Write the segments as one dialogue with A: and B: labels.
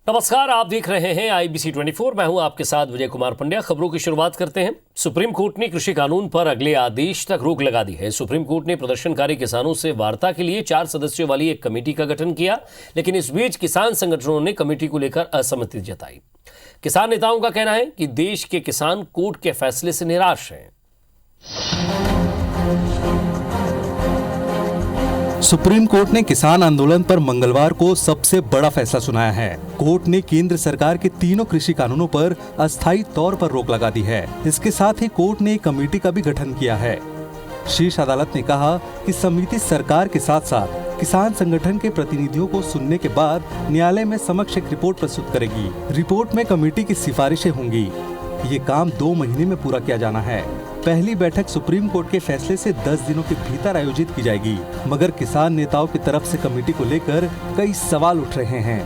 A: नमस्कार, आप देख रहे हैं IBC 24। मैं हूं आपके साथ विजय कुमार पंड्या। खबरों की शुरुआत करते हैं। सुप्रीम कोर्ट ने कृषि कानून पर अगले आदेश तक रोक लगा दी है। सुप्रीम कोर्ट ने प्रदर्शनकारी किसानों से वार्ता के लिए 4 सदस्यों वाली एक कमेटी का गठन किया, लेकिन इस बीच किसान संगठनों ने कमेटी को लेकर असहमति जताई। किसान नेताओं का कहना है कि देश के किसान कोर्ट के फैसले से निराश हैं।
B: सुप्रीम कोर्ट ने किसान आंदोलन पर मंगलवार को सबसे बड़ा फैसला सुनाया है। कोर्ट ने केंद्र सरकार के तीनों कृषि कानूनों पर अस्थायी तौर पर रोक लगा दी है। इसके साथ ही कोर्ट ने एक कमेटी का भी गठन किया है। शीर्ष अदालत ने कहा कि समिति सरकार के साथ साथ किसान संगठन के प्रतिनिधियों को सुनने के बाद न्यायालय में समक्ष एक रिपोर्ट प्रस्तुत करेगी। रिपोर्ट में कमेटी की सिफारिशें होंगी। ये काम 2 महीने में पूरा किया जाना है। पहली बैठक सुप्रीम कोर्ट के फैसले से 10 दिनों के भीतर आयोजित की जाएगी, मगर किसान नेताओं की तरफ से कमेटी को लेकर कई सवाल उठ रहे हैं।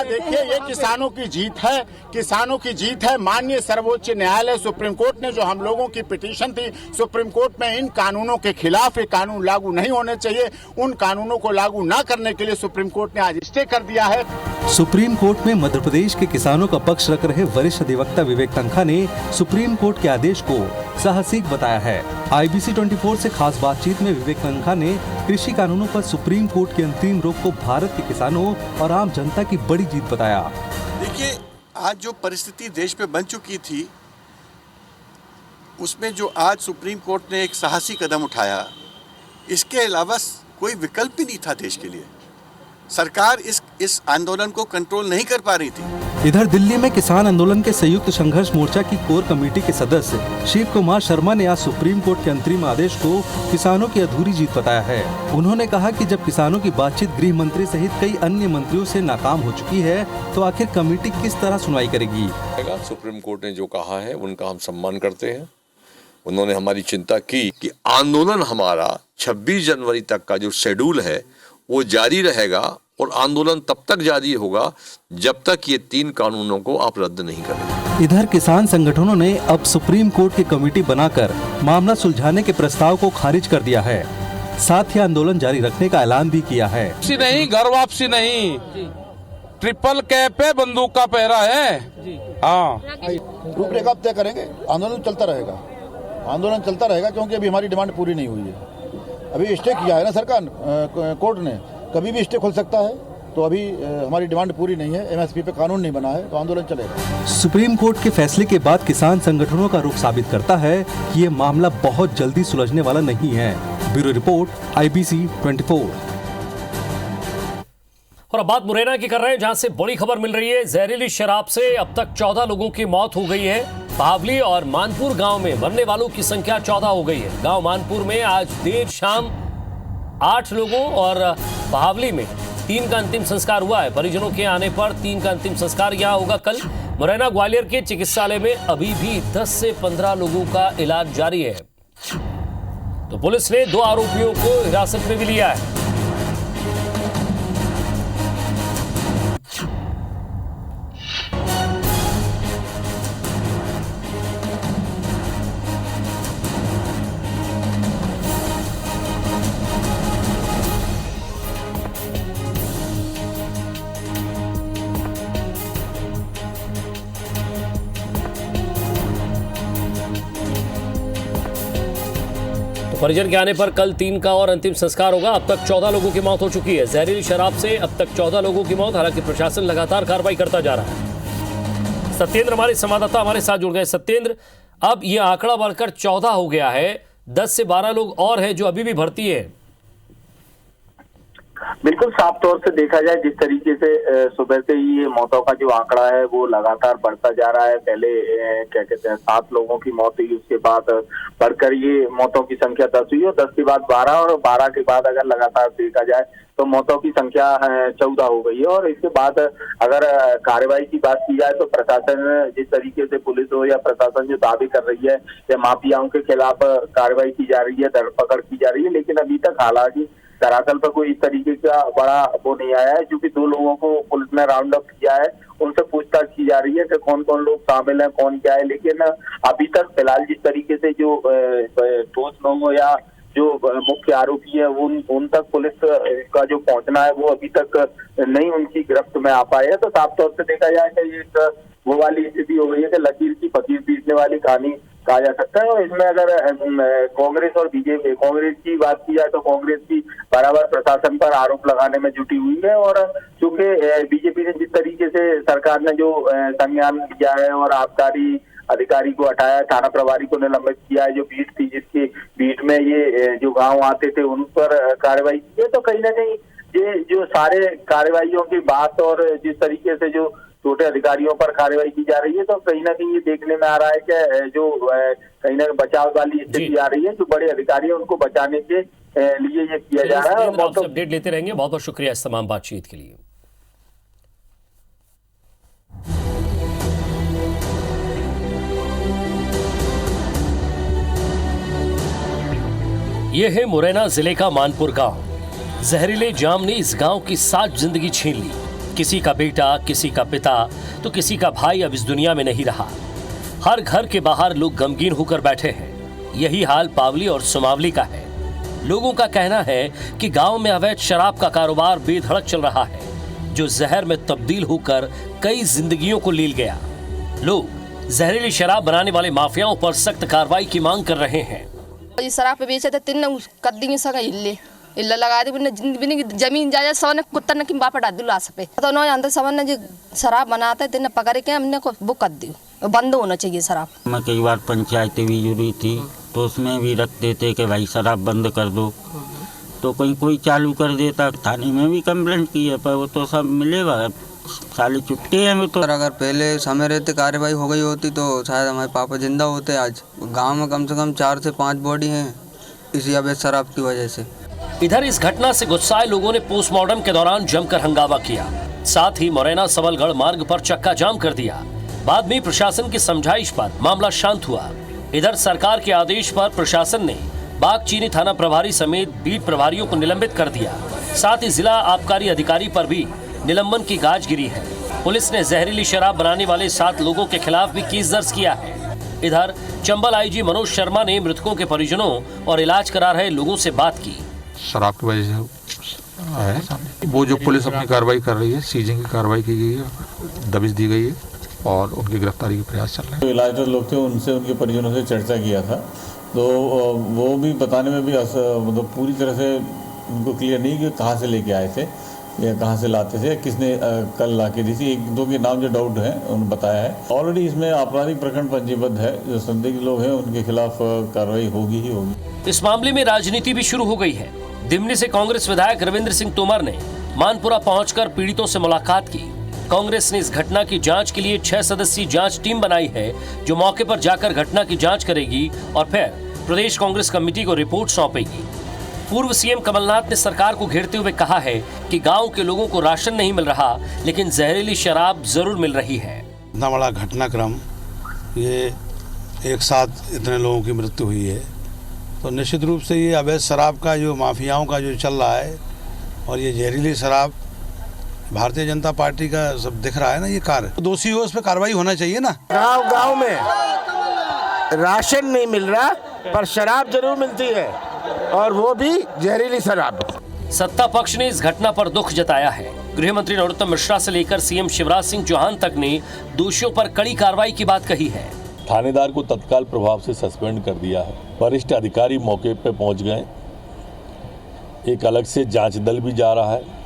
C: देखिए, ये किसानों की जीत है, किसानों की जीत है। माननीय सर्वोच्च न्यायालय सुप्रीम कोर्ट ने जो हम लोगों की पिटीशन थी सुप्रीम कोर्ट में, इन कानूनों के खिलाफ ये कानून लागू नहीं होने चाहिए, उन कानूनों को लागू न करने के लिए सुप्रीम कोर्ट ने आज स्टे कर दिया है।
B: सुप्रीम कोर्ट में मध्य प्रदेश के किसानों का पक्ष रख रहे वरिष्ठ अधिवक्ता विवेक तन्खा ने सुप्रीम कोर्ट के आदेश को साहसिक बताया है। IBC 24 से खास बातचीत में विवेक तन्खा ने कृषि कानूनों पर सुप्रीम कोर्ट की अंतरिम रोक को भारत के किसानों और आम जनता की बड़ी जीत बताया।
D: देखिए, आज जो परिस्थिति देश में बन चुकी थी, उसमें जो आज सुप्रीम कोर्ट ने एक साहसी कदम उठाया, इसके अलावा कोई विकल्प ही नहीं था देश के लिए। सरकार इस आंदोलन को कंट्रोल नहीं कर पा रही थी।
B: इधर दिल्ली में किसान आंदोलन के संयुक्त संघर्ष मोर्चा की कोर कमेटी के सदस्य शिव कुमार शर्मा ने आज सुप्रीम कोर्ट के अंतरिम आदेश को किसानों की अधूरी जीत बताया है। उन्होंने कहा कि जब किसानों की बातचीत गृह मंत्री सहित कई अन्य मंत्रियों से नाकाम हो चुकी है, तो आखिर कमेटी किस तरह सुनवाई करेगी।
E: सुप्रीम कोर्ट ने जो कहा है उनका हम सम्मान करते हैं। उन्होंने हमारी चिंता की कि आंदोलन हमारा 26 जनवरी तक का जो शेड्यूल है वो जारी रहेगा और आंदोलन तब तक जारी होगा जब तक ये 3 कानूनों को आप रद्द नहीं करेंगे।
B: इधर किसान संगठनों ने अब सुप्रीम कोर्ट की कमेटी बनाकर मामला सुलझाने के प्रस्ताव को खारिज कर दिया है। साथ ही आंदोलन जारी रखने का ऐलान भी किया है।
F: नहीं, घर वापसी नहीं, ट्रिपल कैप पे बंदूक का पहरा है। हाँ,
G: रूपरेखा तय करेंगे, आंदोलन चलता रहेगा। आंदोलन चलता रहेगा क्योंकि अभी हमारी डिमांड पूरी नहीं हुई है। अभी स्टे किया है ना सरकार, कोर्ट ने, कभी भी स्टे खुल सकता है। तो अभी हमारी डिमांड पूरी नहीं है, MSP पे कानून नहीं बना है, तो आंदोलन चलेगा।
B: सुप्रीम कोर्ट के फैसले के बाद किसान संगठनों का रुख साबित करता है कि ये मामला बहुत जल्दी सुलझने वाला नहीं है। Bureau report IBC 24।
A: और अब बात मुरैना की कर रहे हैं, जहां से बड़ी खबर मिल रही है। जहरीली शराब से अब तक 14 लोगों की मौत हो गई है। बावली और मानपुर गांव में मरने वालों की संख्या 14 हो गई है। गांव मानपुर में आज देर शाम 8 लोगों और बावली में 3 का अंतिम संस्कार हुआ है। परिजनों के आने पर 3 का अंतिम संस्कार यहां होगा कल। मुरैना ग्वालियर के चिकित्सालय में अभी भी 10 से 15 लोगों का इलाज जारी है। तो पुलिस ने 2 आरोपियों को हिरासत में भी लिया है। परिजन के आने पर कल 3 का और अंतिम संस्कार होगा। अब तक 14 लोगों की मौत हो चुकी है। जहरीली शराब से अब तक 14 लोगों की मौत। हालांकि प्रशासन लगातार कार्रवाई करता जा रहा है। सत्येंद्र हमारे संवाददाता हमारे साथ जुड़ गए। सत्येंद्र, अब ये आंकड़ा बढ़कर 14 हो गया है। 10 से 12 लोग और हैं जो अभी भी भर्ती है।
H: बिल्कुल, साफ तौर से देखा जाए, जिस तरीके से सुबह से ही ये मौतों का जो आंकड़ा है वो लगातार बढ़ता जा रहा है। पहले क्या कहते हैं 7 लोगों की मौत हुई, उसके बाद बढ़कर ये मौतों की संख्या 10 हुई और 10 के बाद 12 और 12 के बाद अगर लगातार देखा जाए तो मौतों की संख्या 14 हो गई है। और इसके बाद अगर कार्रवाई की बात की जाए तो प्रशासन, जिस तरीके से पुलिस हो या प्रशासन जो दावे कर रही है या माफियाओं के खिलाफ कार्रवाई की जा रही है, धरपकड़ की जा रही है, लेकिन अभी तक हालांकि दरअसल पर कोई इस तरीके का बड़ा वो नहीं आया है। क्योंकि 2 लोगों को पुलिस ने राउंड अप किया है, उनसे पूछताछ की जा रही है कि कौन कौन लोग शामिल हैं, कौन क्या है। लेकिन अभी तक फिलहाल जिस तरीके से जो ठोस लोगों या जो मुख्य आरोपी है उन तक पुलिस का जो पहुंचना है वो अभी तक नहीं उनकी गिरफ्त में आ पाए है। तो साफ तौर से देखा जाए कि एक वो वाली स्थिति हो गई है कि लकीर की फकीर पीटने वाली कहानी कहा जा सकता है। और इसमें अगर कांग्रेस और बीजेपी, कांग्रेस की बात की जाए तो कांग्रेस की बराबर प्रशासन पर आरोप लगाने में जुटी हुई है। और चूंकि बीजेपी ने जिस तरीके से सरकार ने जो संज्ञान लिया है और आबकारी अधिकारी को हटाया, थाना प्रभारी को निलंबित किया है, जो बीट थी जिसकी बीट में ये जो गांव आते थे उन पर कार्रवाई की है, तो कहीं ना कहीं ये जो सारे कार्रवाइयों की बात और जिस तरीके से जो छोटे अधिकारियों पर कार्रवाई की जा रही है, तो कहीं ना कहीं ये देखने में आ रहा है कि जो कहीं ना बचाव वाली स्थिति आ रही है, जो बड़े अधिकारी हैं उनको बचाने के लिए ये किया जा रहा है।
A: आपसे अपडेट लेते रहेंगे। बहुत बहुत शुक्रिया इस तमाम बातचीत के लिए। यह है मुरैना जिले का मानपुर गांव। जहरीले जाम ने इस गांव की 7 जिंदगी छीन ली। किसी का बेटा, किसी का पिता तो किसी का भाई अब इस दुनिया में नहीं रहा। हर घर के बाहर लोग गमगीन होकर बैठे हैं। यही हाल पावली और सुमावली का है। लोगों का कहना है कि गांव में अवैध शराब का कारोबार बेधड़क चल रहा है, जो जहर में तब्दील होकर कई जिंदगियों को लील गया। लोग जहरीली शराब बनाने वाले माफियाओं पर सख्त कार्रवाई की मांग कर रहे हैं।
I: शराब पे बेचे थे 3 कद्दी सगा इल्ला लगा दी बिन जमीन जायदाद सबने कुत्ता ने कि बापा डाल दिला पे तो न अंदर सबने जो शराब बनाते थे पकड़ के हमने को बुक कर दी, बंद होना चाहिए शराब।
J: मैं कई बार पंचायतें भी जुड़ी थी तो उसमें भी रखते थे कि भाई शराब बंद कर दो, तो कोई चालू कर देता। थाने में भी कंप्लेंट की है पर वो तो सब मिलेगा, साले चुटके हैं वो तो।
K: अगर पहले समय रहते कार्रवाई हो गई होती तो शायद हमारे पापा जिंदा होते। आज गांव में कम से कम 4 से 5 बॉडी हैं इसी अवैध शराब की वजह से।
A: इधर इस घटना से गुस्साए लोगों ने पोस्टमार्टम के दौरान जमकर हंगामा किया। साथ ही मुरैना सबलगढ़ मार्ग पर चक्का जाम कर दिया। बाद में प्रशासन की समझाइश पर मामला शांत हुआ। इधर सरकार के आदेश पर प्रशासन ने बागचीनी थाना प्रभारी समेत बीट प्रभारियों को निलंबित कर दिया। साथ ही जिला आबकारी अधिकारी पर भी निलंबन की गाज गिरी है। पुलिस ने जहरीली शराब बनाने वाले 7 लोगों के खिलाफ भी केस दर्ज किया है। इधर चंबल आईजी मनोज शर्मा ने मृतकों के परिजनों और इलाज करा रहे लोगों से बात की।
L: शराब की वजह से आया है सामने। वो जो पुलिस अपनी कार्रवाई कर रही है, सीजिंग की कार्रवाई की गई है, दबिश दी गई है और उनकी गिरफ्तारी के प्रयास चल रहे हैं।
M: जो इलाजरत लोग थे उनसे उनके परिजनों से चर्चा किया था, तो वो भी बताने में भी मतलब पूरी तरह से उनको क्लियर नहीं कि कहाँ से लेके आए थे या कहाँ से लाते थे, किसने कल ला के दी थी। 1-2 के नाम जो डाउट है उन्होंने बताया है। ऑलरेडी इसमें आपराधिक प्रकरण पंजीबद्ध है। जो संदिग्ध लोग हैं उनके खिलाफ कार्रवाई होगी ही होगी।
A: इस मामले में राजनीति भी शुरू हो गई है। दिमनी से कांग्रेस विधायक रविंद्र सिंह तोमर ने मानपुरा पहुंचकर पीड़ितों से मुलाकात की। कांग्रेस ने इस घटना की जांच के लिए 6 सदस्यीय जांच टीम बनाई है, जो मौके पर जाकर घटना की जांच करेगी और फिर प्रदेश कांग्रेस कमेटी को रिपोर्ट सौंपेगी। पूर्व सीएम कमलनाथ ने सरकार को घेरते हुए कहा है कि गांव के लोगों को राशन नहीं मिल रहा, लेकिन जहरीली शराब जरूर मिल रही है।
N: इतना बड़ा घटनाक्रम, ये एक साथ इतने लोगों की मृत्यु हुई है, तो निश्चित रूप से ये अवैध शराब का जो माफियाओं का जो चल रहा है और ये जहरीली शराब भारतीय जनता पार्टी का सब दिख रहा है ना, ये कार्य दोषी हो उस पर कार्रवाई होना चाहिए ना।
O: गांव में राशन नहीं मिल रहा पर शराब जरूर मिलती है और वो भी जहरीली शराब।
A: सत्ता पक्ष ने इस घटना पर दुख जताया है। गृह मंत्री नरोत्तम मिश्रा से लेकर सीएम शिवराज सिंह चौहान तक ने दोषियों पर कड़ी कार्रवाई की बात कही है।
P: थानेदार को तत्काल प्रभाव से सस्पेंड कर दिया है। वरिष्ठ अधिकारी मौके पर पहुंच गए। एक अलग से जांच दल भी जा रहा है।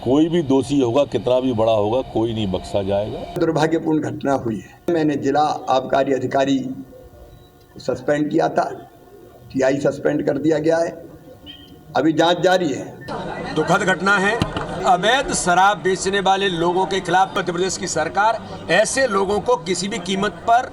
P: कोई भी दोषी होगा, कितना भी बड़ा होगा, कोई नहीं बख्शा जाएगा।
Q: दुर्भाग्यपूर्ण घटना हुई है। मैंने जिला आबकारी अधिकारी को सस्पेंड किया था, टीआई सस्पेंड कर दिया गया है, अभी जांच जारी है।
R: दुखद घटना है। अवैध शराब बेचने वाले लोगों के खिलाफ मध्य प्रदेश की सरकार ऐसे लोगों को किसी भी कीमत पर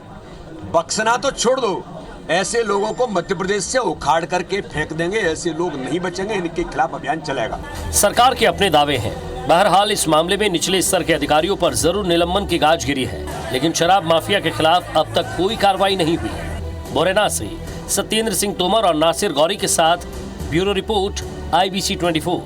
R: बख्शना तो छोड़ दो, ऐसे लोगों को मध्य प्रदेश से उखाड़ करके फेंक देंगे। ऐसे लोग नहीं बचेंगे, इनके खिलाफ अभियान चलेगा। सरकार के अपने दावे हैं। बहरहाल इस मामले में निचले स्तर के अधिकारियों पर जरूर निलंबन की गाज गिरी है, लेकिन शराब माफिया के खिलाफ अब तक कोई कार्रवाई नहीं हुई है। मुरैना से सत्येंद्र सिंह तोमर और नासिर गौरी के साथ bureau report IBC 24।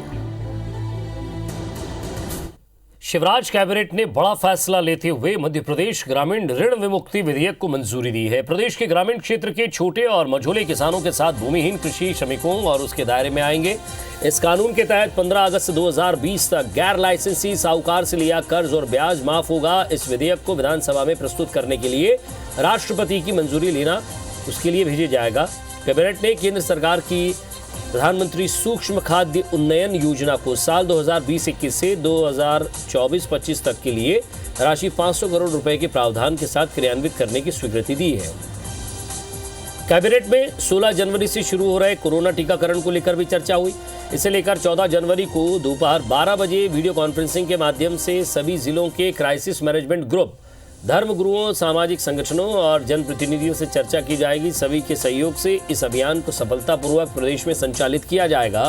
A: Shivraj cabinet ने बड़ा फैसला लेते हुए मध्य प्रदेश ग्रामीण ऋण विमुक्ति विधेयक को मंजूरी दी है। प्रदेश के ग्रामीण क्षेत्र के छोटे और मझोले किसानों के साथ भूमिहीन कृषि श्रमिकों और उसके दायरे में आएंगे। इस कानून के तहत 15 अगस्त 2020 तक गैर लाइसेंसी साहूकार से लिया कर्ज और ब्याज माफ होगा। इस विधेयक को विधानसभा में प्रस्तुत करने के लिए राष्ट्रपति की मंजूरी लेना उसके लिए भेजा जाएगा। कैबिनेट ने केंद्र सरकार की प्रधानमंत्री सूक्ष्म खाद्य उन्नयन योजना को साल 2020-21 से 2024-25 तक के लिए राशि 500 करोड़ रुपए के प्रावधान के साथ क्रियान्वित करने की स्वीकृति दी है। कैबिनेट में 16 जनवरी से शुरू हो रहे कोरोना टीकाकरण को लेकर भी चर्चा हुई। इसे लेकर 14 जनवरी को दोपहर 12 बजे वीडियो कॉन्फ्रेंसिंग के माध्यम से सभी जिलों के क्राइसिस मैनेजमेंट ग्रुप, धर्मगुरुओं, सामाजिक संगठनों और जनप्रतिनिधियों से चर्चा की जाएगी। सभी के सहयोग से इस अभियान को सफलतापूर्वक प्रदेश में संचालित किया जाएगा।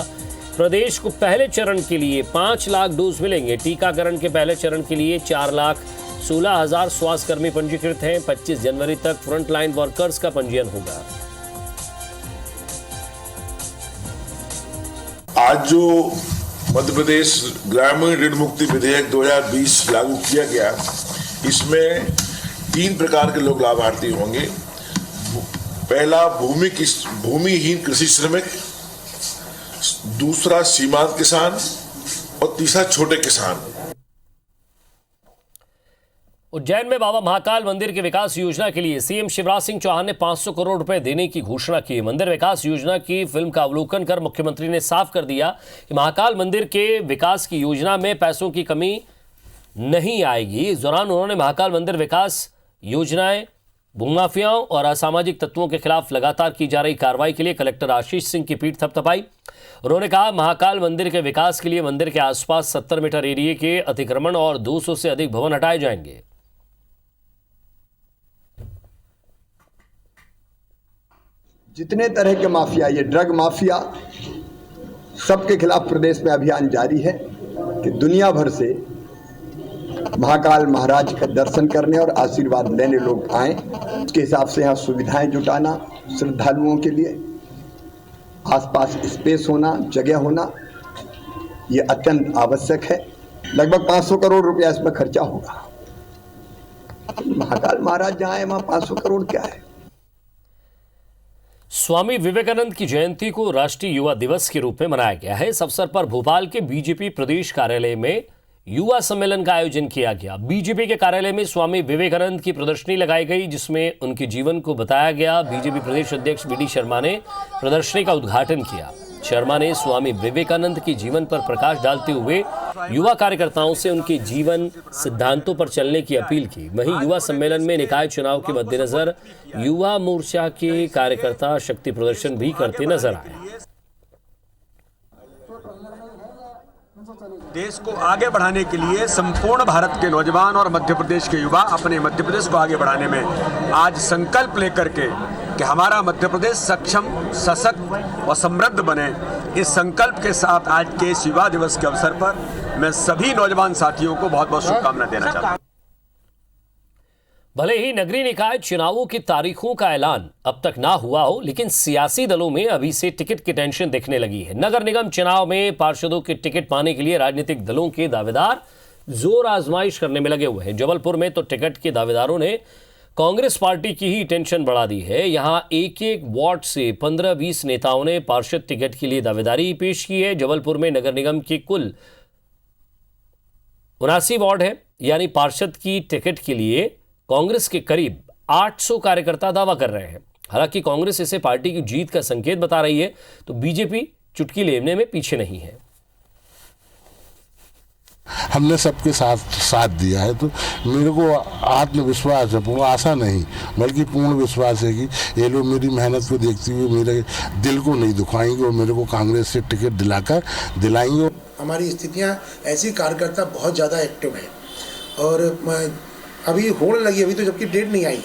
A: प्रदेश को पहले चरण के लिए 5 लाख डोज मिलेंगे। टीकाकरण के पहले चरण के लिए 4,16,000 स्वास्थ्यकर्मी पंजीकृत हैं। 25 जनवरी तक फ्रंटलाइन वर्कर्स का पंजीयन होगा।
S: आज जो मध्य प्रदेश ग्रामीण ऋण मुक्ति विधेयक 2020 लागू किया गया, इसमें 3 प्रकार के लोग लाभार्थी होंगे। पहला भूमिहीन कृषि श्रमिक, दूसरा सीमांत किसान और तीसरा छोटे किसान।
A: उज्जैन में बाबा महाकाल मंदिर के विकास योजना के लिए सीएम शिवराज सिंह चौहान ने 500 करोड़ रुपए देने की घोषणा की। मंदिर विकास योजना की फिल्म का अवलोकन कर मुख्यमंत्री ने साफ कर दिया कि महाकाल मंदिर के विकास की योजना में पैसों की कमी नहीं आएगी। इस दौरान उन्होंने महाकाल मंदिर विकास योजनाएं, भूमाफियाओं और असामाजिक तत्वों के खिलाफ लगातार की जा रही कार्रवाई के लिए कलेक्टर आशीष सिंह की पीठ थपथपाई। उन्होंने कहा, महाकाल मंदिर के विकास के लिए मंदिर के आसपास 70 मीटर एरिया के अतिक्रमण और 200 से अधिक भवन हटाए जाएंगे।
Q: जितने तरह के माफिया, ये ड्रग माफिया, सबके खिलाफ प्रदेश में अभियान जारी है कि दुनिया भर से महाकाल महाराज का दर्शन करने और आशीर्वाद लेने लोग आए। उसके हिसाब से यहाँ सुविधाएं जुटाना, श्रद्धालुओं के लिए आसपास स्पेस होना, जगह होना, ये अत्यंत आवश्यक है। लगभग 500 करोड़ रुपया इसमें खर्चा होगा। महाकाल महाराज जहाँ है वहाँ 500 करोड़ क्या है।
A: स्वामी विवेकानंद की जयंती को राष्ट्रीय युवा दिवस के रूप में मनाया गया है। इस अवसर पर भोपाल के बीजेपी प्रदेश कार्यालय में युवा सम्मेलन का आयोजन किया गया। बीजेपी के कार्यालय में स्वामी विवेकानंद की प्रदर्शनी लगाई गई, जिसमें उनके जीवन को बताया गया। बीजेपी प्रदेश अध्यक्ष वी.डी. शर्मा ने प्रदर्शनी का उद्घाटन किया। शर्मा ने स्वामी विवेकानंद के जीवन पर प्रकाश डालते हुए युवा कार्यकर्ताओं से उनके जीवन सिद्धांतों पर चलने की अपील की। वहीं युवा सम्मेलन में निकाय चुनाव के मद्देनजर युवा मोर्चा के कार्यकर्ता शक्ति प्रदर्शन भी करते नजर आए।
R: देश को आगे बढ़ाने के लिए संपूर्ण भारत के नौजवान और मध्य प्रदेश के युवा अपने मध्य प्रदेश को आगे बढ़ाने में आज संकल्प लेकर के कि हमारा मध्य प्रदेश सक्षम, सशक्त और समृद्ध बने, इस संकल्प के साथ आज के इस युवा दिवस के अवसर पर मैं सभी नौजवान साथियों को बहुत बहुत शुभकामनाएं देना चाहता हूं।
A: भले ही नगरीय निकाय चुनावों की तारीखों का ऐलान अब तक ना हुआ हो, लेकिन सियासी दलों में अभी से टिकट की टेंशन दिखने लगी है। नगर निगम चुनाव में पार्षदों के टिकट पाने के लिए राजनीतिक दलों के दावेदार जोर आजमाइश करने में लगे हुए हैं। जबलपुर में तो टिकट के दावेदारों ने कांग्रेस पार्टी की ही टेंशन बढ़ा दी है। यहां एक वार्ड से 15-20 नेताओं ने पार्षद टिकट के लिए दावेदारी पेश की है। जबलपुर में नगर निगम के कुल 79 वार्ड है, यानी पार्षद की टिकट के लिए कांग्रेस के करीब 800 कार्यकर्ता दावा कर रहे हैं। हालांकि कांग्रेस इसे पार्टी की जीत का संकेत बता रही है, तो बीजेपी चुटकी लेने में पीछे नहीं है।
T: हमने सबके साथ दिया है, तो मेरे को आत्मविश्वास है, पूर्ण आशा नहीं बल्कि पूर्ण विश्वास है कि ये लोग मेरी मेहनत को देखते हुए मेरे दिल को नहीं दुखाएंगे और मेरे को कांग्रेस से टिकट दिलाएंगे।
U: हमारी स्थितियां ऐसी, कार्यकर्ता बहुत ज़्यादा एक्टिव है और अभी होने लगी, अभी तो जबकि डेट नहीं आई,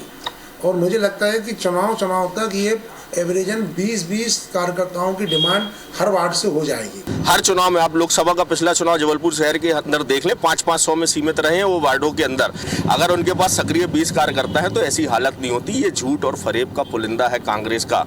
U: और मुझे लगता है कि चुनाव तक ये एवरेजन 20-20 कार्यकर्ताओं की डिमांड हर वार्ड से हो जाएगी।
V: हर चुनाव में आप लोकसभा का पिछला चुनाव जबलपुर शहर के अंदर देख लें, 500-500 में सीमित रहे हैं वो वार्डों के अंदर। अगर उनके पास सक्रिय 20 कार्यकर्ता है तो ऐसी हालत नहीं होती। ये झूठ और फरेब का पुलिंदा है कांग्रेस का।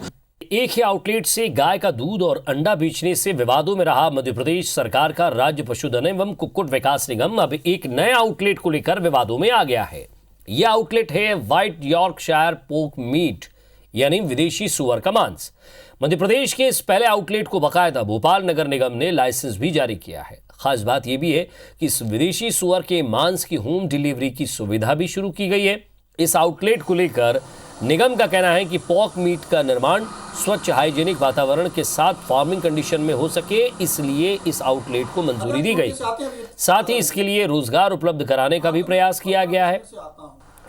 A: एक ही आउटलेट से गाय का दूध और अंडा बेचने से विवादों में रहा मध्य प्रदेश सरकार का राज्य पशुधन एवं कुक्कुट विकास निगम अब एक नए आउटलेट को लेकर विवादों में आ गया है। यह आउटलेट है व्हाइट यॉर्कशायर पोर्क मीट यानी विदेशी सुअर का मांस। मध्य प्रदेश के इस पहले आउटलेट को बाकायदा भोपाल नगर निगम ने लाइसेंस भी जारी किया है। खास बात यह भी है कि इस विदेशी सुअर के मांस की होम डिलीवरी की सुविधा भी शुरू की गई है। इस आउटलेट को लेकर निगम का कहना है कि पोर्क मीट का निर्माण स्वच्छ हाइजीनिक वातावरण के साथ फार्मिंग कंडीशन में हो सके, इसलिए इस आउटलेट को मंजूरी दी गई। साथ ही इसके लिए रोजगार उपलब्ध कराने का भी प्रयास किया गया है।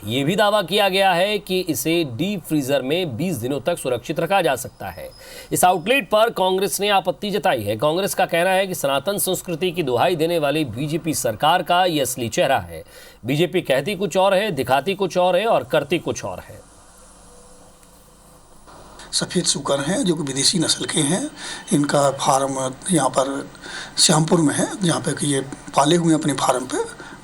A: ये भी दावा किया गया है कि इसे डीप फ्रीजर में 20 दिनों तक सुरक्षित रखा जा सकता है। इस आउटलेट पर कांग्रेस ने आपत्ति जताई है। कांग्रेस का कहना है कि सनातन संस्कृति की दुहाई देने वाली बीजेपी सरकार का ये असली चेहरा है। बीजेपी कहती कुछ और है, दिखाती कुछ और है और करती कुछ और है।
C: सफ़ेद सुकर हैं जो कि विदेशी नस्ल के हैं। इनका फार्म यहाँ पर श्यामपुर में है, जहाँ पे कि ये पाले हुए हैं अपने फार्म पे,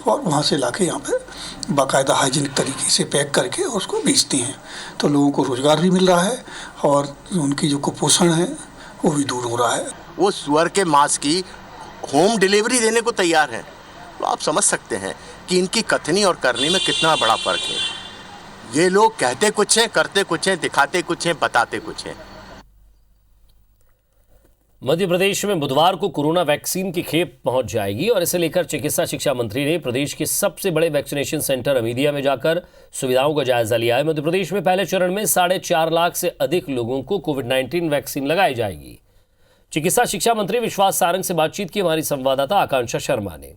C: और वहाँ से लाके यहाँ पे बाकायदा हाइजीनिक तरीके से पैक करके और उसको बेचते हैं। तो लोगों को रोज़गार भी मिल रहा है और उनकी जो कुपोषण है वो भी दूर हो रहा है।
V: वो सुअर के मांस की होम डिलीवरी देने को तैयार हैं। तो आप समझ सकते हैं कि इनकी कथनी और करनी में कितना बड़ा फ़र्क है। ये लोग कहते कुछ हैं, करते कुछ हैं, दिखाते कुछ हैं, बताते कुछ हैं।
A: मध्य प्रदेश में बुधवार को कोरोना वैक्सीन की खेप पहुंच जाएगी और इसे लेकर चिकित्सा शिक्षा मंत्री ने प्रदेश के सबसे बड़े वैक्सीनेशन सेंटर अमीदिया में जाकर सुविधाओं का जायजा लिया है। मध्य प्रदेश में पहले चरण में 4.5 लाख से अधिक लोगों को कोविड-19 वैक्सीन लगाई जाएगी। चिकित्सा शिक्षा मंत्री विश्वास सारंग से बातचीत की हमारी संवाददाता आकांक्षा शर्मा ने।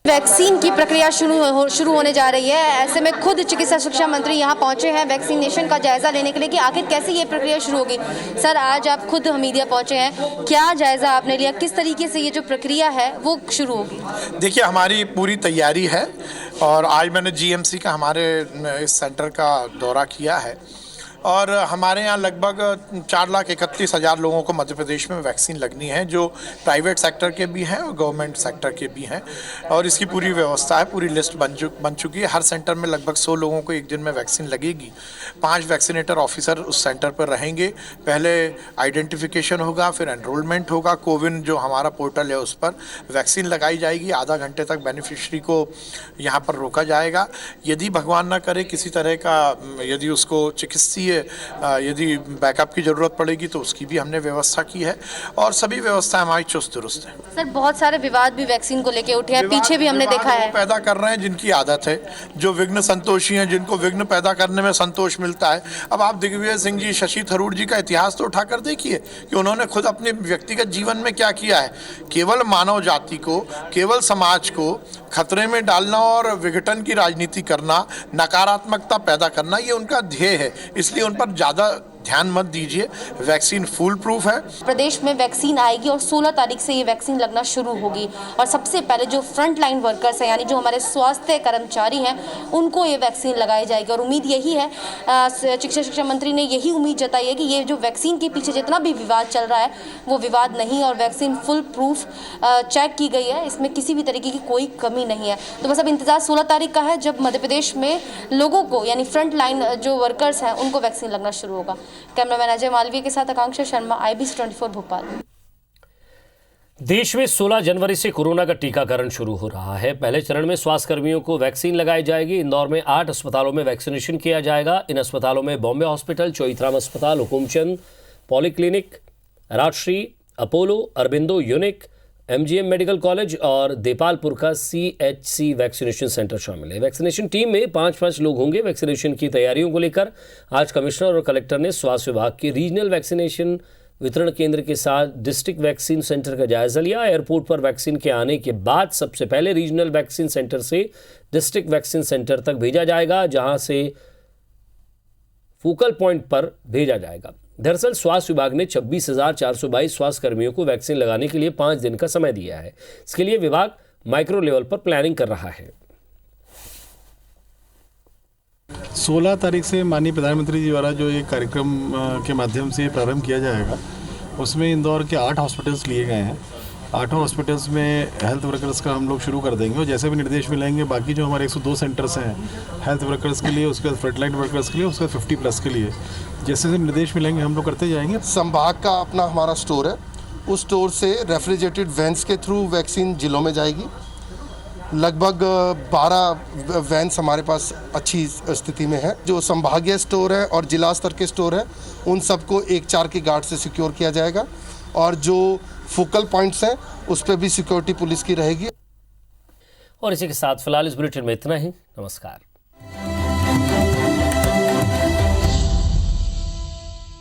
D: वैक्सीन की प्रक्रिया शुरू होने जा रही है। ऐसे में खुद चिकित्सा शिक्षा मंत्री यहां पहुंचे हैं वैक्सीनेशन का जायजा लेने के लिए कि आखिर कैसे ये प्रक्रिया शुरू होगी। सर, आज आप खुद हमीदिया पहुंचे हैं, क्या जायजा आपने लिया, किस तरीके से ये जो प्रक्रिया है वो शुरू होगी?
W: देखिए, हमारी पूरी तैयारी है और आज मैंने जीएमसी का हमारे इस सेंटर का दौरा किया है और हमारे यहाँ लगभग 4,31,000 लोगों को मध्य प्रदेश में वैक्सीन लगनी है, जो प्राइवेट सेक्टर के भी हैं और गवर्नमेंट सेक्टर के भी हैं, और इसकी पूरी व्यवस्था है। पूरी लिस्ट बन चुकी है। हर सेंटर में लगभग 100 लोगों को एक दिन में वैक्सीन लगेगी। 5 वैक्सीनेटर ऑफिसर उस सेंटर पर रहेंगे। पहले आइडेंटिफिकेशन होगा, फिर एनरोलमेंट होगा। कोविन जो हमारा पोर्टल है उस पर वैक्सीन लगाई जाएगी। आधा घंटे तक बेनिफिशरी को यहाँ पर रोका जाएगा। यदि भगवान ना करे किसी तरह का यदि उसको चिकित्सीय यदि बैकअप की जरूरत पड़ेगी तो उसकी भी हमने व्यवस्था की है और सभी व्यवस्था हमारी चुस्त दुरुस्त है।
D: सर, बहुत सारे विवाद भी वैक्सीन को लेके उठे हैं, पीछे भी हमने देखा है।
W: पैदा कर रहे हैं जिनकी आदत है, जो विघ्न संतोषी हैं, जिनको विघ्न पैदा करने में संतोष मिलता है। अब आप दिग्विजय सिंह जी, शशि थरूर जी का इतिहास तो उठाकर देखिए कि उन्होंने खुद अपने व्यक्तिगत जीवन में क्या किया है। केवल मानव जाति को, केवल समाज को खतरे में डालना और विघटन की राजनीति करना, नकारात्मकता पैदा करना, ये उनका ध्येय है। इसलिए उन पर ज़्यादा ध्यान मत दीजिए। वैक्सीन फुल प्रूफ है।
D: प्रदेश में वैक्सीन आएगी और 16 तारीख से ये वैक्सीन लगना शुरू होगी और सबसे पहले जो फ्रंट लाइन वर्कर्स हैं, यानी जो हमारे स्वास्थ्य कर्मचारी हैं, उनको ये वैक्सीन लगाई जाएगी। और उम्मीद यही है, चिकित्सा शिक्षा मंत्री ने यही उम्मीद जताई है कि ये जो वैक्सीन के पीछे जितना भी विवाद चल रहा है वो विवाद नहीं और वैक्सीन फुल प्रूफ चेक की गई है, इसमें किसी भी तरीके की कोई कमी नहीं है। तो बस अब इंतजार 16 तारीख का है, जब मध्य प्रदेश में लोगों को, यानी फ्रंट लाइन जो वर्कर्स हैं, उनको वैक्सीन लगना शुरू होगा। कैमरामैन अजय मालवीय के साथ आकांक्षा शर्मा, IBC 24 भोपाल।
A: देश में 16 जनवरी से कोरोना का टीकाकरण शुरू हो रहा है। पहले चरण में स्वास्थ्य कर्मियों को वैक्सीन लगाई जाएगी। इंदौर में 8 अस्पतालों में वैक्सीनेशन किया जाएगा। इन अस्पतालों में बॉम्बे हॉस्पिटल, चोइथराम अस्पताल, Hukumchand polyclinic, Rajshree, Apollo, Aurobindo unique, MGM medical college और देपालपुर का CHC वैक्सीनेशन सेंटर शामिल है। वैक्सीनेशन टीम में 5-5 लोग होंगे। वैक्सीनेशन की तैयारियों को लेकर आज कमिश्नर और कलेक्टर ने स्वास्थ्य विभाग के रीजनल वैक्सीनेशन वितरण केंद्र के साथ डिस्ट्रिक्ट वैक्सीन सेंटर का जायजा लिया। एयरपोर्ट पर वैक्सीन के आने के बाद सबसे पहले रीजनल वैक्सीन सेंटर से डिस्ट्रिक्ट वैक्सीन सेंटर तक भेजा जाएगा, जहां से फोकल पॉइंट पर भेजा जाएगा। दरअसल स्वास्थ्य विभाग ने 26,422 स्वास्थ्य कर्मियों को वैक्सीन लगाने के लिए 5 दिन का समय दिया है। इसके लिए विभाग माइक्रो लेवल पर प्लानिंग कर रहा है।
X: 16 तारीख से माननीय प्रधानमंत्री जी द्वारा जो एक कार्यक्रम के माध्यम से प्रारंभ किया जाएगा, उसमें इंदौर के 8 हॉस्पिटल्स लिए गए हैं 8 हॉस्पिटल्स में हेल्थ वर्कर्स का हम लोग शुरू कर देंगे और जैसे भी निर्देश मिलेंगे बाकी जो हमारे 102 सेंटर्स हैं हेल्थ वर्कर्स के लिए, उसके बाद फ्रंटलाइन वर्कर्स के लिए, उसके बाद 50+ के लिए, जैसे जैसे निर्देश मिलेंगे हम लोग करते जाएंगे।
B: संभाग का अपना हमारा स्टोर है, उस स्टोर से रेफ्रिजरेटेड वैन्स के थ्रू वैक्सीन जिलों में जाएगी। लगभग 12 वैन्स हमारे पास अच्छी स्थिति में है। जो संभागीय स्टोर है और जिला स्तर के स्टोर है उन सबको 1-4 की गार्ड से सिक्योर किया जाएगा और जो फोकल पॉइंट्स हैं उस पर भी सिक्योरिटी पुलिस की रहेगी।
A: और इसी के साथ फिलहाल इस बुलेटिन में इतना ही। नमस्कार।